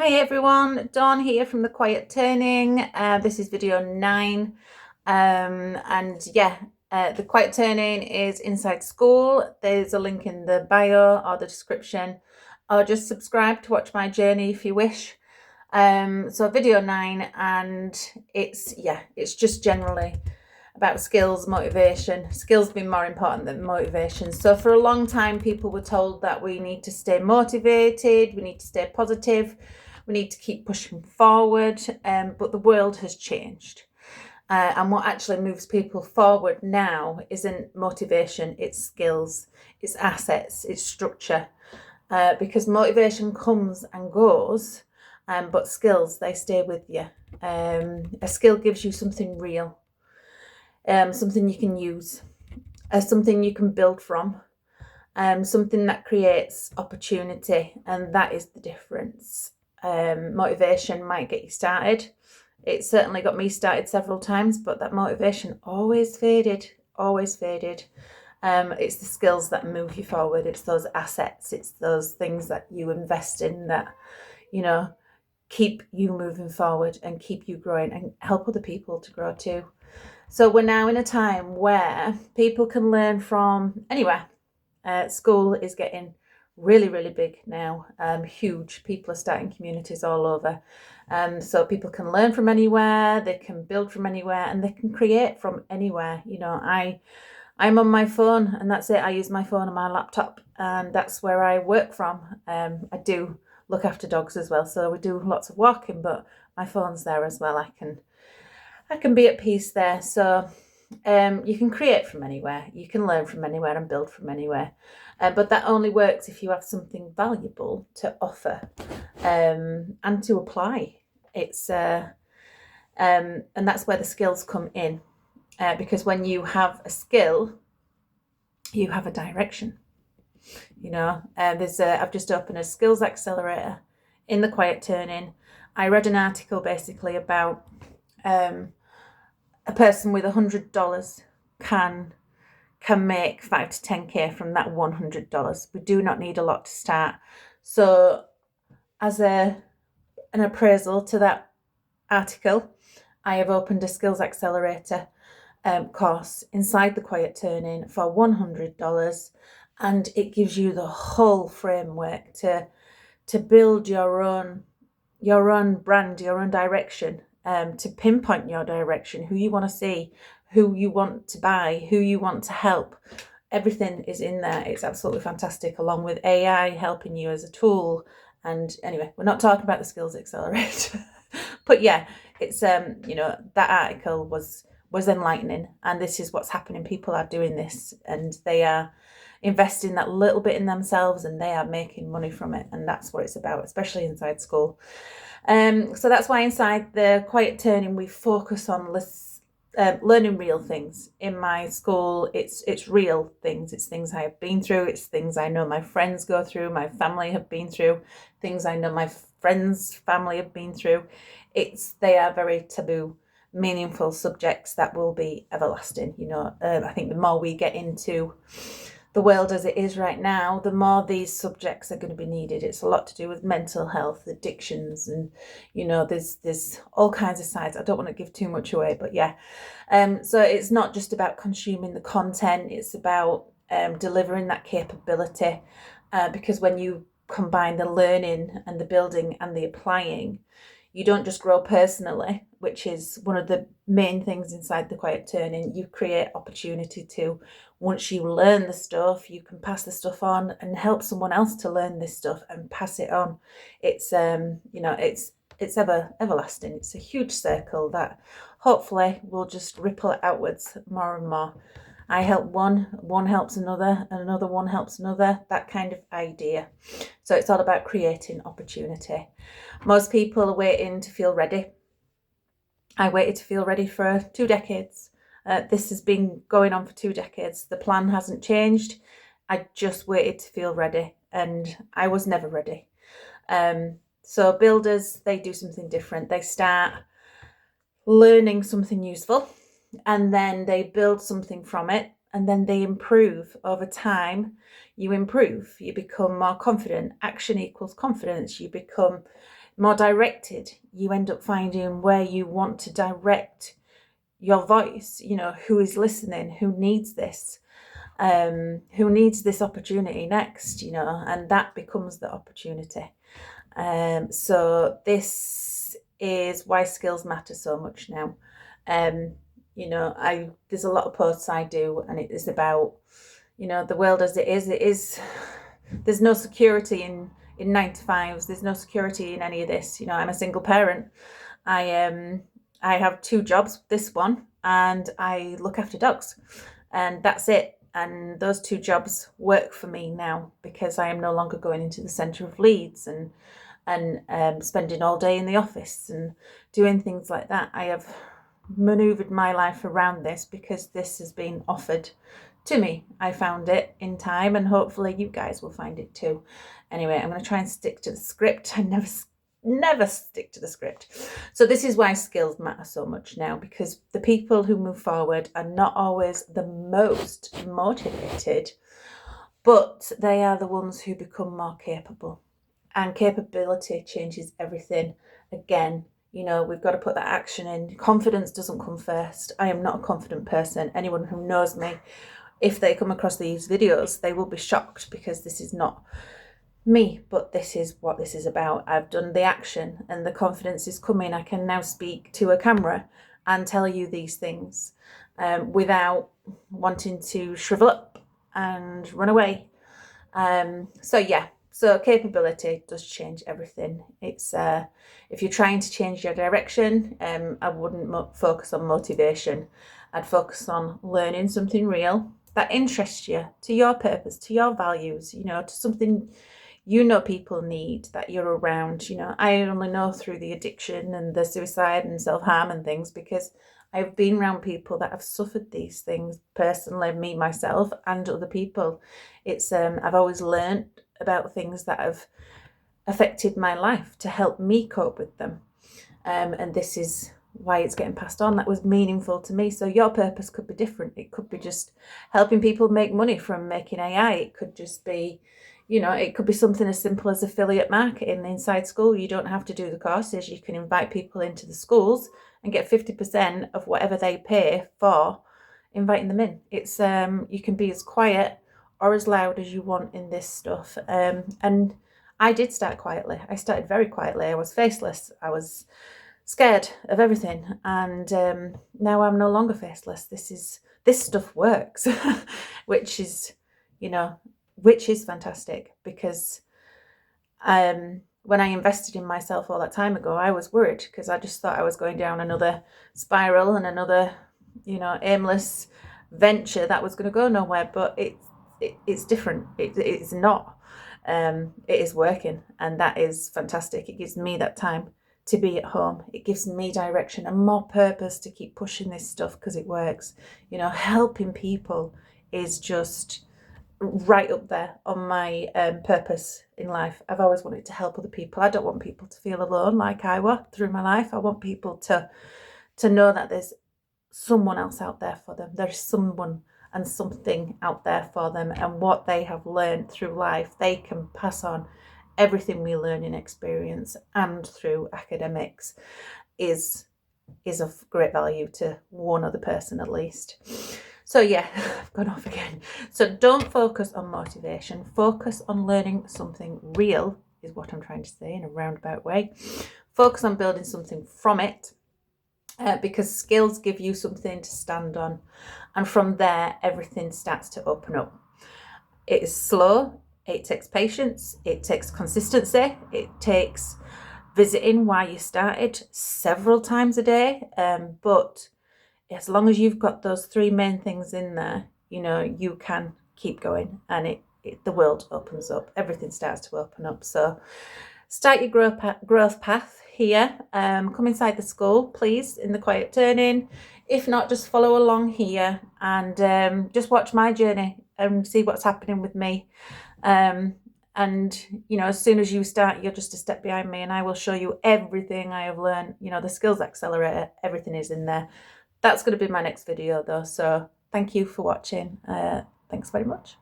Hi everyone, Dawn here from The Quiet Turning. This is video 9. The Quiet Turning is inside school. There's a link in the bio or the description, or just subscribe to watch my journey if you wish. So video 9, and it's just generally about skills, motivation. Skills being more important than motivation. So for a long time, people were told that we need to stay motivated, we need to stay positive, we need to keep pushing forward, but the world has changed. And what actually moves people forward now isn't motivation, it's skills, it's assets, it's structure. Because motivation comes and goes, but skills, they stay with you. A skill gives you something real. Something you can use, something you can build from, something that creates opportunity, and that is the difference. Motivation might get you started. It certainly got me started several times, but that motivation always faded. It's the skills that move you forward. It's those assets. It's those things that you invest in that, keep you moving forward and keep you growing and help other people to grow too. So we're now in a time where people can learn from anywhere. School is getting really, really big now, huge. People are starting communities all over. So people can learn from anywhere, they can build from anywhere, and they can create from anywhere. I'm on my phone, and that's it. I use my phone and my laptop, and that's where I work from. I do look after dogs as well, so we do lots of walking, but my phone's there as well. I can be at peace there. So you can create from anywhere, you can learn from anywhere and build from anywhere. But that only works if you have something valuable to offer and to apply. And that's where the skills come in. Because when you have a skill, you have a direction. I've just opened a skills accelerator in the Quiet Turning. I read an article basically about a person with $100 can make 5 to 10k from that $100. We do not need a lot to start. So as an appraisal to that article, I have opened a skills accelerator course inside the Quiet Turning for $100, and it gives you the whole framework to build your own brand, your own direction, to pinpoint your direction, who you want to see, who you want to buy, who you want to help. Everything is in there. It's absolutely fantastic, along with AI helping you as a tool. And anyway, we're not talking about the skills accelerator. But yeah, it's that article was enlightening, and this is what's happening. People are doing this, and they are investing that little bit in themselves, and they are making money from it, and that's what it's about, especially inside school. So that's why inside the Quiet Turning we focus on learning real things. In my school, it's real things. It's things I have been through. It's things I know my friends go through, my family have been through, things I know my friends' family have been through. They are very taboo, meaningful subjects that will be everlasting. I think the more we get into the world as it is right now, the more these subjects are going to be needed. It's a lot to do with mental health, addictions, and there's all kinds of sides. I don't want to give too much away, but yeah. So it's not just about consuming the content, it's about delivering that capability, because when you combine the learning and the building and the applying, you don't just grow personally, which is one of the main things inside the Quiet Turning. You create opportunity to, once you learn the stuff, you can pass the stuff on and help someone else to learn this stuff and pass it on. It's it's everlasting. It's a huge circle that hopefully will just ripple outwards more and more. I help one helps another, and another one helps another, that kind of idea. So it's all about creating opportunity. Most people are waiting to feel ready. I waited to feel ready for 2 decades. This has been going on for 2 decades. The plan hasn't changed. I just waited to feel ready, and I was never ready. So builders, they do something different. They start learning something useful, and then they build something from it, and then they improve over time. You improve, you become more confident. Action equals confidence. You become more directed. You end up finding where you want to direct your voice, you know, who is listening, who needs this, who needs this opportunity next, you know, and that becomes the opportunity. So this is why skills matter so much now. You know, there's a lot of posts I do, and it is about, you know, the world as it is, there's no security in 9 to 5s. There's no security in any of this. You know, I'm a single parent. I have 2 jobs, this one, and I look after dogs, and that's it. And those 2 jobs work for me now because I am no longer going into the centre of Leeds and spending all day in the office and doing things like that. I have manoeuvred my life around this because this has been offered to me. I found it in time, and hopefully you guys will find it too. Anyway, I'm going to try and stick to the script. I never stick to the script. So this is why skills matter so much now, because the people who move forward are not always the most motivated, but they are the ones who become more capable. And capability changes everything. Again, you know, we've got to put that action in. Confidence doesn't come first. I am not a confident person. Anyone who knows me, if they come across these videos, they will be shocked because this is not me, but this is what this is about. I've done the action and the confidence is coming. I can now speak to a camera and tell you these things without wanting to shrivel up and run away. So capability does change everything. It's if you're trying to change your direction, I wouldn't focus on motivation. I'd focus on learning something real that interests you, to your purpose, to your values, you know, to something you know people need, that you're around. You know, I only know through the addiction and the suicide and self-harm and things because I've been around people that have suffered these things personally, me, myself, and other people. It's I've always learned about things that have affected my life to help me cope with them. And this is why it's getting passed on. That was meaningful to me. So your purpose could be different. It could be just helping people make money from making AI. It could just be, you know, it could be something as simple as affiliate marketing inside school. You don't have to do the courses. You can invite people into the schools and get 50% of whatever they pay for inviting them in. It's you can be as quiet or as loud as you want in this stuff. And I did start quietly. I started very quietly. I was faceless. I was scared of everything, and now I'm no longer faceless. This stuff works, which is, you know, which is fantastic, because when I invested in myself all that time ago, I was worried because I just thought I was going down another spiral and another, you know, aimless venture that was going to go nowhere. But it's different. It's not. It is working, and that is fantastic. It gives me that time to be at home. It gives me direction and more purpose to keep pushing this stuff because it works. You know, helping people is just right up there on my purpose in life. I've always wanted to help other people. I don't want people to feel alone like I was through my life. I want people to know that there's someone else out there for them. There's someone and something out there for them, and what they have learned through life, they can pass on. Everything we learn in experience and through academics is of great value to one other person at least. So yeah, I've gone off again. So don't focus on motivation. Focus on learning something real, is what I'm trying to say in a roundabout way. Focus on building something from it, because skills give you something to stand on. And from there, everything starts to open up. It is slow. It takes patience. It takes consistency. It takes visiting why you started several times a day. But as long as you've got those 3 main things in there, you know, you can keep going, and the world opens up. Everything starts to open up. So start your growth path here. Come inside the school, please, in the quiet turning. If not, just follow along here and just watch my journey and see what's happening with me. And, you know, as soon as you start, you're just a step behind me, and I will show you everything I have learned. You know, the skills accelerator, everything is in there. That's going to be my next video though. So thank you for watching. Thanks very much.